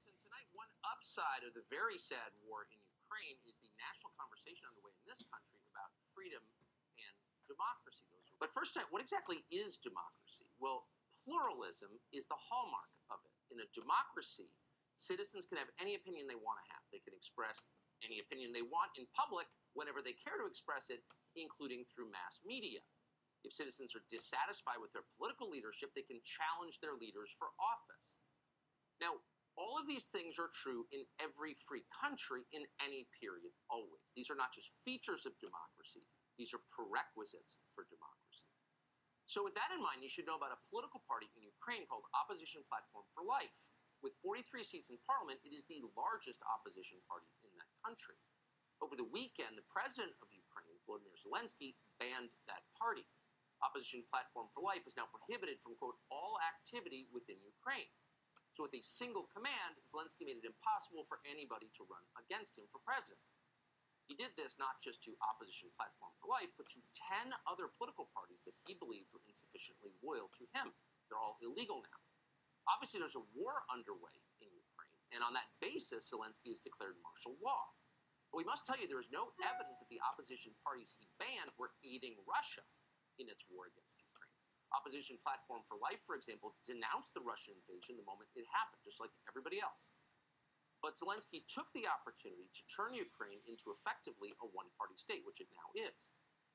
Carlson, tonight one upside of the very sad war in Ukraine is the national conversation underway in this country about freedom and democracy. But first, what exactly is democracy? Well, pluralism is the hallmark of it. In a democracy, citizens can have any opinion they want to have. They can express any opinion they want in public whenever they care to express it, including through mass media. If citizens are dissatisfied with their political leadership, they can challenge their leaders for office. Now, all of these things are true in every free country in any period, always. These are not just features of democracy. These are prerequisites for democracy. So with that in mind, you should know about a political party in Ukraine called Opposition Platform for Life. With 43 seats in parliament, it is the largest opposition party in that country. Over the weekend, the president of Ukraine, Volodymyr Zelensky, banned that party. Opposition Platform for Life is now prohibited from, quote, all activity within Ukraine. So with a single command, Zelensky made it impossible for anybody to run against him for president. He did this not just to Opposition Platform for Life, but to 10 other political parties that he believed were insufficiently loyal to him. They're all illegal now. Obviously, there's a war underway in Ukraine, and on that basis, Zelensky has declared martial law. But we must tell you there is no evidence that the opposition parties he banned were aiding Russia in its war against Ukraine. Opposition Platform for Life, for example, denounced the Russian invasion the moment it happened, just like everybody else. But Zelensky took the opportunity to turn Ukraine into effectively a one-party state, which it now is.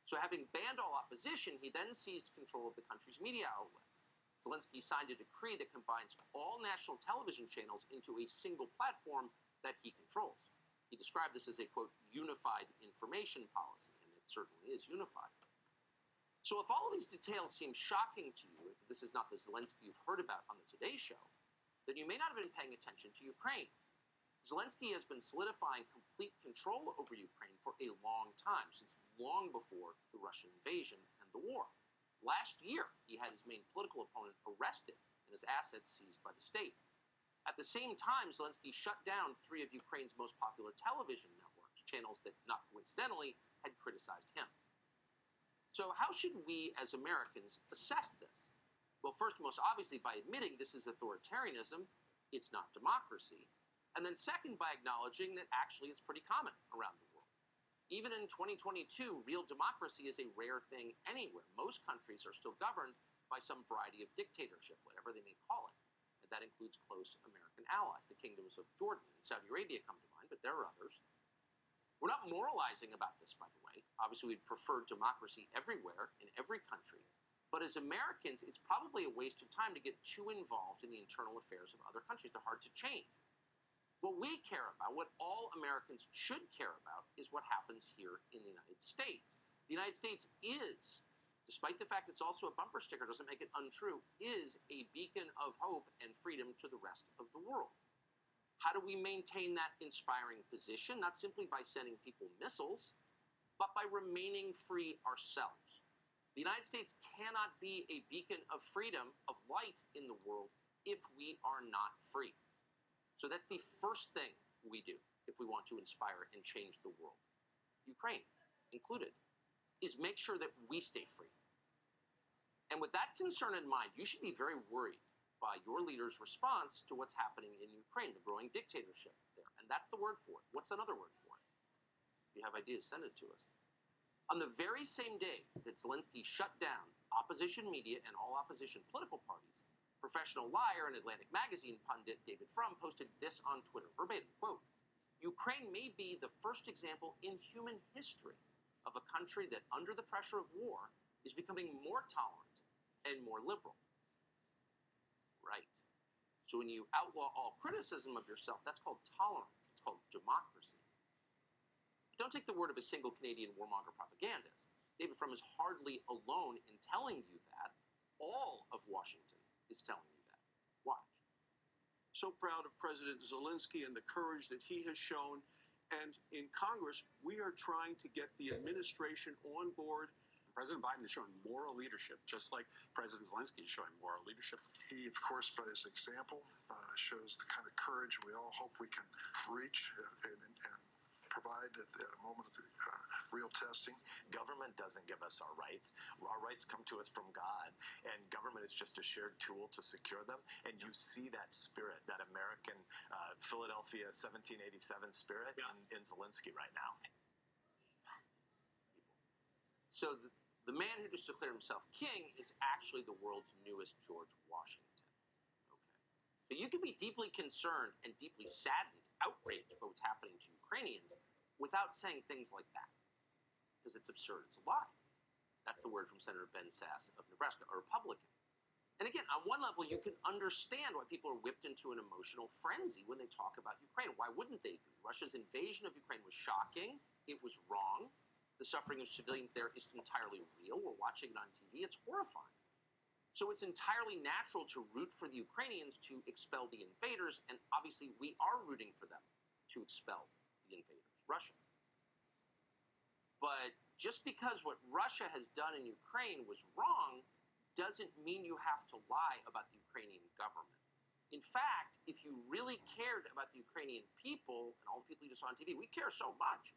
So having banned all opposition, he then seized control of the country's media outlets. Zelensky signed a decree that combines all national television channels into a single platform that he controls. He described this as a, quote, unified information policy, and it certainly is unified. So if all of these details seem shocking to you, if this is not the Zelensky you've heard about on the Today Show, then you may not have been paying attention to Ukraine. Zelensky has been solidifying complete control over Ukraine for a long time, since long before the Russian invasion and the war. Last year, he had his main political opponent arrested and his assets seized by the state. At the same time, Zelensky shut down 3 of Ukraine's most popular television networks, channels that, not coincidentally, had criticized him. So how should we, as Americans, assess this? Well, first and most obviously, by admitting this is authoritarianism, it's not democracy. And then second, by acknowledging that actually it's pretty common around the world. Even in 2022, real democracy is a rare thing anywhere. Most countries are still governed by some variety of dictatorship, whatever they may call it. And that includes close American allies. The kingdoms of Jordan and Saudi Arabia come to mind, but there are others. We're not moralizing about this, by the way. Obviously, we'd prefer democracy everywhere, in every country. But as Americans, it's probably a waste of time to get too involved in the internal affairs of other countries. They're hard to change. What we care about, what all Americans should care about, is what happens here in the United States. The United States is, despite the fact it's also a bumper sticker, doesn't make it untrue, is a beacon of hope and freedom to the rest of the world. How do we maintain that inspiring position? Not simply by sending people missiles, but by remaining free ourselves. The United States cannot be a beacon of freedom, of light in the world, if we are not free. So that's the first thing we do if we want to inspire and change the world, Ukraine included, is make sure that we stay free. And with that concern in mind, you should be very worried by your leader's response to what's happening in Ukraine, the growing dictatorship there. And that's the word for it. What's another word for it? If you have ideas, send it to us. On the very same day that Zelensky shut down opposition media and all opposition political parties, professional liar and Atlantic magazine pundit David Frum posted this on Twitter, verbatim, quote, Ukraine may be the first example in human history of a country that, under the pressure of war, is becoming more tolerant and more liberal. Right. So when you outlaw all criticism of yourself, that's called tolerance. It's called democracy. But don't take the word of a single Canadian warmonger propagandist. David Frum is hardly alone in telling you that. All of Washington is telling you that. Watch. So proud of President Zelensky and the courage that he has shown. And in Congress, we are trying to get the administration on board. President Biden is showing moral leadership, just like President Zelensky is showing moral leadership. He, of course, by his example, shows the kind of courage we all hope we can reach and provide at a moment of real testing. Government doesn't give us our rights. Our rights come to us from God, and government is just a shared tool to secure them. And you see that spirit, that American in Philadelphia 1787 spirit in Zelensky right now. So the man who just declared himself king is actually the world's newest George Washington. Okay. But you can be deeply concerned and deeply saddened, outraged by what's happening to Ukrainians without saying things like that. Because it's absurd. It's a lie. That's the word from Senator Ben Sasse of Nebraska, a Republican. And again, on one level, you can understand why people are whipped into an emotional frenzy when they talk about Ukraine. Why wouldn't they be? Russia's invasion of Ukraine was shocking. It was wrong. The suffering of civilians there is entirely real. We're watching it on TV. It's horrifying. So it's entirely natural to root for the Ukrainians to expel the invaders, and obviously we are rooting for them to expel the invaders, Russia. But just because what Russia has done in Ukraine was wrong doesn't mean you have to lie about the Ukrainian government. In fact, if you really cared about the Ukrainian people and all the people you just saw on TV, we care so much,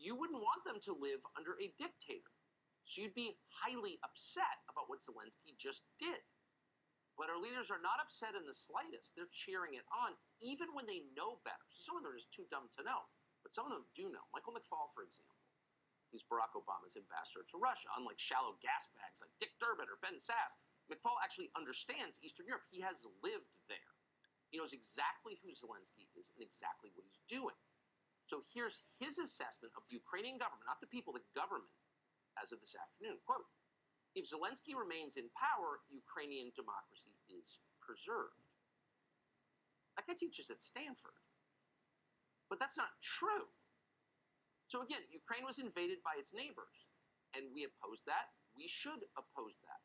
you wouldn't want them to live under a dictator. So you'd be highly upset about what Zelensky just did. But our leaders are not upset in the slightest. They're cheering it on, even when they know better. So some of them are just too dumb to know, but some of them do know. Michael McFaul, for example. He's Barack Obama's ambassador to Russia. Unlike shallow gas bags like Dick Durbin or Ben Sasse, McFaul actually understands Eastern Europe. He has lived there. He knows exactly who Zelensky is and exactly what he's doing. So here's his assessment of the Ukrainian government, not the people, the government, as of this afternoon. Quote, if Zelensky remains in power, Ukrainian democracy is preserved. That guy teaches at Stanford. But that's not true. So again, Ukraine was invaded by its neighbors, and we oppose that. We should oppose that.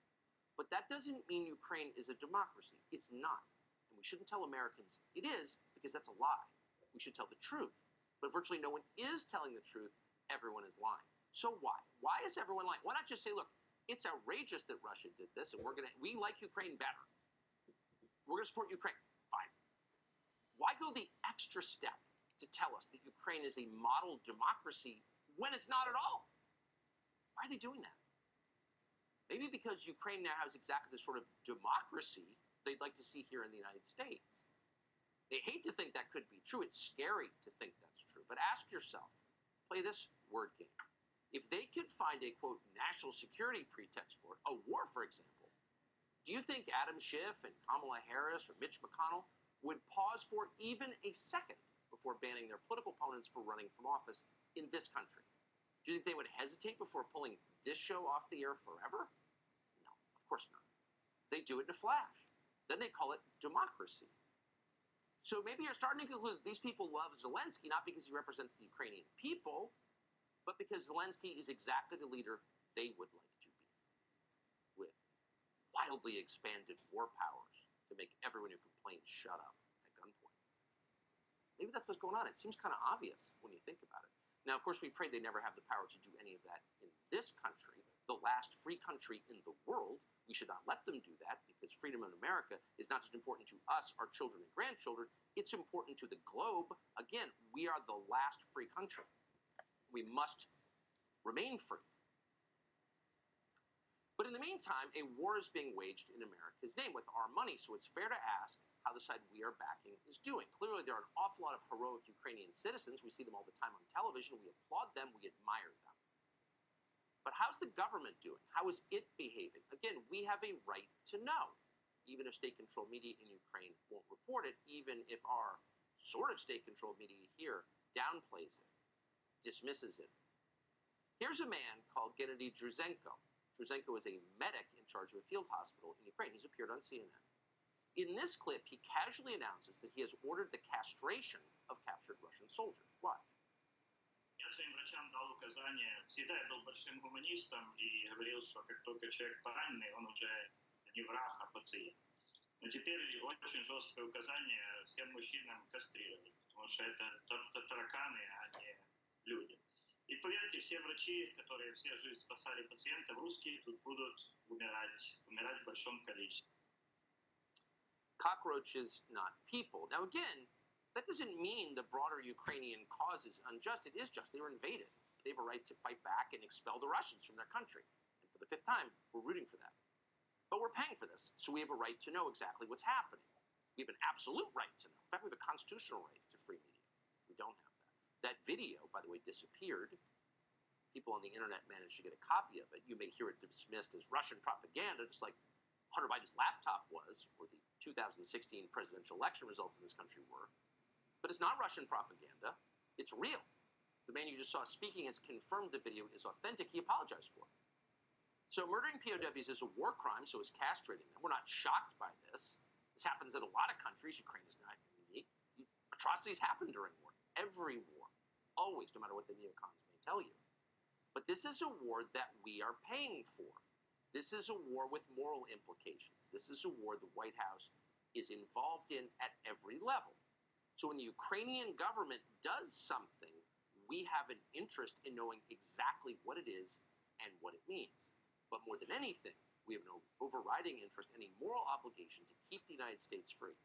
But that doesn't mean Ukraine is a democracy. It's not. And we shouldn't tell Americans it is, because that's a lie. We should tell the truth. But virtually no one is telling the truth. Everyone is lying. So why? Why is everyone lying? Why not just say, look, it's outrageous that Russia did this, and we like Ukraine better. We're going to support Ukraine. Fine. Why go the extra step to tell us that Ukraine is a model democracy when it's not at all? Why are they doing that? Maybe because Ukraine now has exactly the sort of democracy they'd like to see here in the United States. They hate to think that could be true. It's scary to think that's true. But ask yourself, play this word game. If they could find a, quote, national security pretext for it, a war, for example, do you think Adam Schiff and Kamala Harris or Mitch McConnell would pause for even a second before banning their political opponents for running from office in this country? Do you think they would hesitate before pulling this show off the air forever? No, of course not. They do it in a flash. Then they call it democracy. So maybe you're starting to conclude that these people love Zelensky not because he represents the Ukrainian people, but because Zelensky is exactly the leader they would like to be, with wildly expanded war powers to make everyone who complains shut up at gunpoint. Maybe that's what's going on. It seems kind of obvious when you think about it. Now, of course, we pray they never have the power to do any of that in this country, the last free country in the world. We should not let them do that, because freedom in America is not just important to us, our children and grandchildren. It's important to the globe. Again, we are the last free country. We must remain free. But in the meantime, a war is being waged in America's name with our money, so it's fair to ask how the side we are backing is doing. Clearly, there are an awful lot of heroic Ukrainian citizens. We see them all the time on television. We applaud them. We admire them. But how's the government doing? How is it behaving? Again, we have a right to know, even if state-controlled media in Ukraine won't report it, even if our sort of state-controlled media here downplays it, dismisses it. Here's a man called Gennady Druzenko. Druzenko is a medic in charge of a field hospital in Ukraine. He's appeared on CNN. In this clip, he casually announces that he has ordered the castration of captured Russian soldiers. Watch. Я своим врачам дал указание, всегда я был большим гуманистом и говорил, что как только человек пораненный, он уже не враг, а пациент. Но теперь очень жесткое указание всем мужчинам кастрировать, потому что это тараканы, а не люди. И поверьте, все врачи, которые всю жизнь спасали пациентов, русские тут будут умирать в большом количестве. Cockroaches, not people. Now again, that doesn't mean the broader Ukrainian cause is unjust. It is just. They were invaded. They have a right to fight back and expel the Russians from their country. And for the fifth time, we're rooting for that. But we're paying for this, so we have a right to know exactly what's happening. We have an absolute right to know. In fact, we have a constitutional right to free media. We don't have that. That video, by the way, disappeared. People on the internet managed to get a copy of it. You may hear it dismissed as Russian propaganda, just like Hunter Biden's laptop was, or the 2016 presidential election results in this country were. But it's not Russian propaganda. It's real. The man you just saw speaking has confirmed the video is authentic. He apologized for it. So murdering POWs is a war crime, so is castrating them. We're not shocked by this. This happens in a lot of countries. Ukraine is not unique. Atrocities happen during war. Every war. Always, no matter what the neocons may tell you. But this is a war that we are paying for. This is a war with moral implications. This is a war the White House is involved in at every level. So when the Ukrainian government does something, we have an interest in knowing exactly what it is and what it means. But more than anything, we have an overriding interest and a moral obligation to keep the United States free.